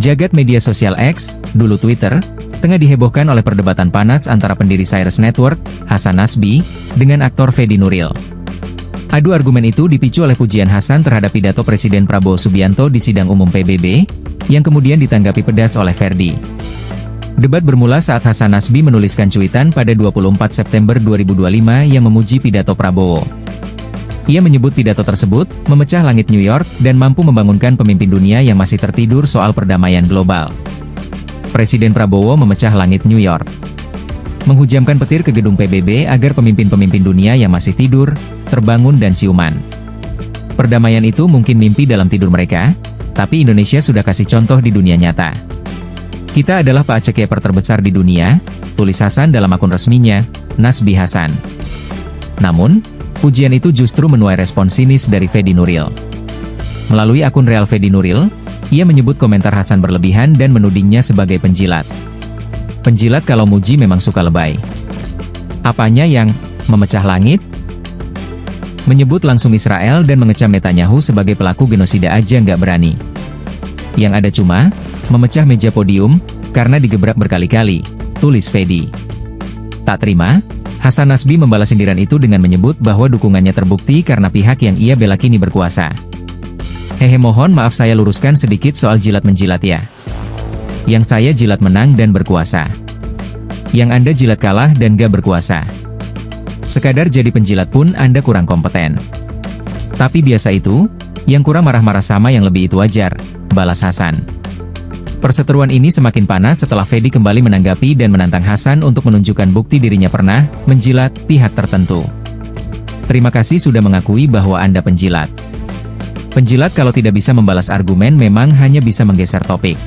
Jagat media sosial X, dulu Twitter, tengah dihebohkan oleh perdebatan panas antara pendiri Cyrus Network, Hasan Nasbi, dengan aktor Fedi Nuril. Adu argumen itu dipicu oleh pujian Hasan terhadap pidato Presiden Prabowo Subianto di sidang umum PBB, yang kemudian ditanggapi pedas oleh Ferdi. Debat bermula saat Hasan Nasbi menuliskan cuitan pada 24 September 2025 yang memuji pidato Prabowo. Ia menyebut pidato tersebut memecah langit New York dan mampu membangunkan pemimpin dunia yang masih tertidur soal perdamaian global. Presiden Prabowo memecah langit New York, menghujamkan petir ke gedung PBB agar pemimpin-pemimpin dunia yang masih tidur, terbangun dan siuman. Perdamaian itu mungkin mimpi dalam tidur mereka, tapi Indonesia sudah kasih contoh di dunia nyata. Kita adalah pacekepper terbesar di dunia, tulis Hasan dalam akun resminya, Nasbi Hasan. Namun, pujian itu justru menuai respon sinis dari Fedi Nuril. Melalui akun real Fedi Nuril, ia menyebut komentar Hasan berlebihan dan menudingnya sebagai penjilat. Penjilat kalau muji memang suka lebay. Apanya yang memecah langit? Menyebut langsung Israel dan mengecam Netanyahu sebagai pelaku genosida aja nggak berani. Yang ada cuma, memecah meja podium, karena digebrak berkali-kali, tulis Fedi. Tak terima, Hasan Nasbi membalas sindiran itu dengan menyebut bahwa dukungannya terbukti karena pihak yang ia bela kini berkuasa. Hehe, mohon maaf saya luruskan sedikit soal jilat-menjilat ya. Yang saya jilat menang dan berkuasa. Yang Anda jilat kalah dan gak berkuasa. Sekadar jadi penjilat pun Anda kurang kompeten. Tapi biasa itu, yang kurang marah-marah sama yang lebih itu wajar, balas Hasan. Perseteruan ini semakin panas setelah Fedi kembali menanggapi dan menantang Hasan untuk menunjukkan bukti dirinya pernah menjilat pihak tertentu. Terima kasih sudah mengakui bahwa Anda penjilat. Penjilat kalau tidak bisa membalas argumen memang hanya bisa menggeser topik.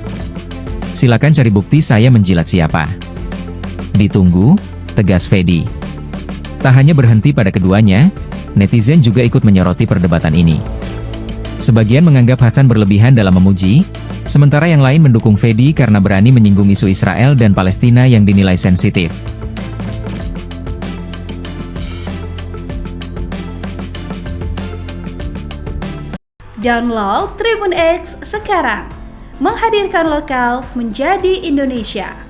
Silakan cari bukti saya menjilat siapa. Ditunggu, tegas Fedi. Tak hanya berhenti pada keduanya, netizen juga ikut menyoroti perdebatan ini. Sebagian menganggap Hasan berlebihan dalam memuji, sementara yang lain mendukung Fedi karena berani menyinggung isu Israel dan Palestina yang dinilai sensitif. Download Tribun X sekarang, menghadirkan lokal menjadi Indonesia.